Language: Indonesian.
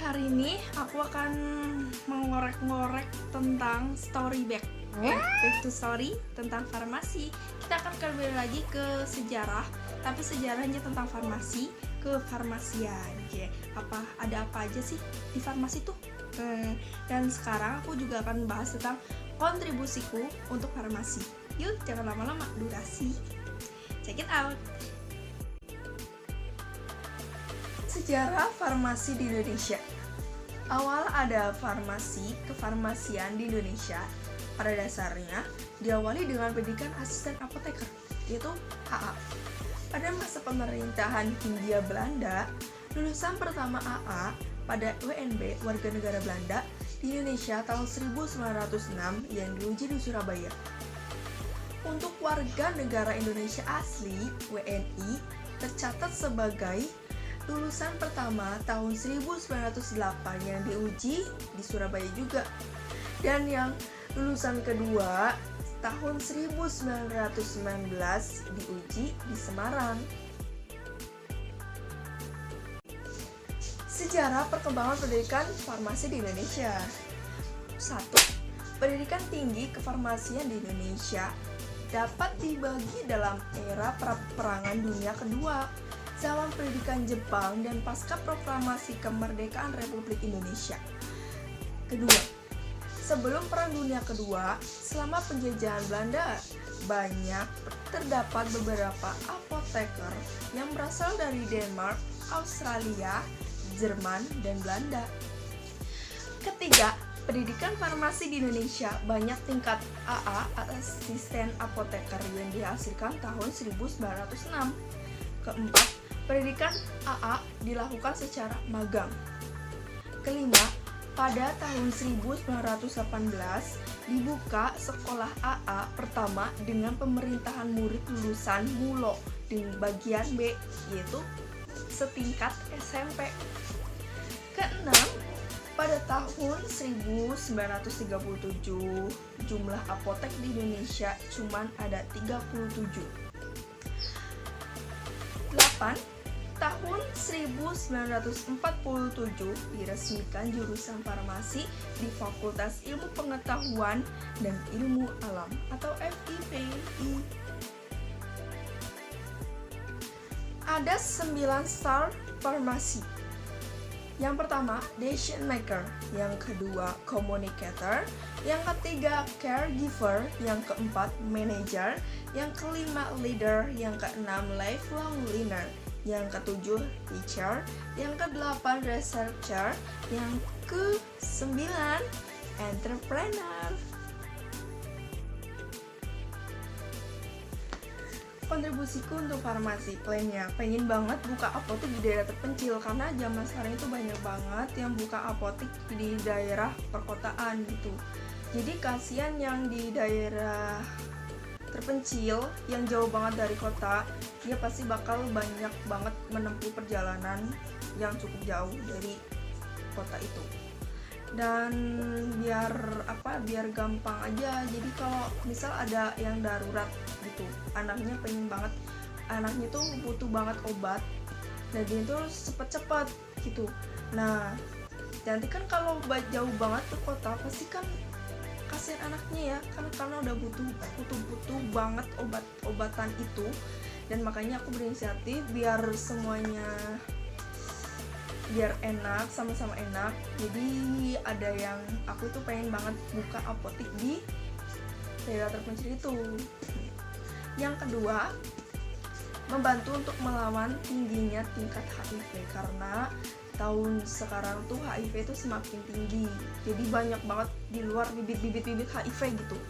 hari ini aku akan mengorek-ngorek tentang story back to story tentang farmasi. Kita akan kembali lagi ke sejarah, tapi sejarahnya tentang farmasi, ke farmasian. Ada apa aja sih di farmasi tuh? Dan sekarang aku juga akan bahas tentang kontribusiku untuk farmasi. Yuk, jangan lama-lama, durasi. Check it out. Sejarah farmasi di Indonesia. Awal ada farmasi kefarmasian di Indonesia pada dasarnya diawali dengan pendidikan asisten apoteker, yaitu AA. Pada masa pemerintahan Hindia Belanda, lulusan pertama AA pada WNB warga negara Belanda di Indonesia tahun 1906 yang diuji di Surabaya. Untuk warga negara Indonesia asli WNI tercatat sebagai lulusan pertama tahun 1908 yang diuji di Surabaya juga, dan yang lulusan kedua tahun 1919 diuji di Semarang. Sejarah perkembangan pendidikan farmasi di Indonesia. 1. Pendidikan tinggi kefarmasian di Indonesia dapat dibagi dalam era Peperangan Dunia Kedua, zaman pendidikan Jepang, dan pasca proklamasi kemerdekaan Republik Indonesia. Kedua, sebelum Perang Dunia Kedua, selama penjajahan Belanda, terdapat beberapa apoteker yang berasal dari Denmark, Australia, Jerman, dan Belanda. Ketiga, pendidikan farmasi di Indonesia banyak tingkat AA, asisten apoteker, yang dihasilkan tahun 1906. Keempat, pendidikan AA dilakukan secara magang. Kelima, pada tahun 1918 dibuka sekolah AA pertama dengan pemerintahan murid lulusan MULO di bagian B, yaitu setingkat SMP. Keenam, pada tahun 1937 jumlah apotek di Indonesia cuma ada 37. 8. Tahun 1947 diresmikan jurusan farmasi di Fakultas Ilmu Pengetahuan dan Ilmu Alam atau FIPI. Ada 9 star farmasi. Yang pertama, decision maker. Yang kedua, communicator. Yang ketiga, caregiver. Yang keempat, manager. Yang kelima, leader. Yang keenam, lifelong learner. Yang ketujuh, teacher. Yang kedelapan, researcher. Yang kesembilan, entrepreneur. Kontribusiku untuk farmasi, pengen banget buka apotek di daerah terpencil, karena zaman sekarang itu banyak banget yang buka apotek di daerah perkotaan gitu. Jadi kasihan yang di daerah terpencil yang jauh banget dari kota, dia pasti bakal banyak banget menempuh perjalanan yang cukup jauh dari kota itu. Dan biar gampang aja, jadi kalau misal ada yang darurat gitu, anaknya tuh butuh banget obat, dan dia tuh cepet-cepet gitu. Nah, nanti kan kalau jauh banget ke kota, pasti kan kasihan anaknya ya, karena udah butuh banget obatan itu. Dan makanya aku berinisiatif biar semuanya enak, sama-sama enak. Jadi ada yang aku tuh pengen banget buka apotek di daerah terpencil itu. Yang kedua, membantu untuk melawan tingginya tingkat HIV, karena tahun sekarang tuh HIV itu semakin tinggi. Jadi banyak banget di luar bibit-bibit HIV gitu.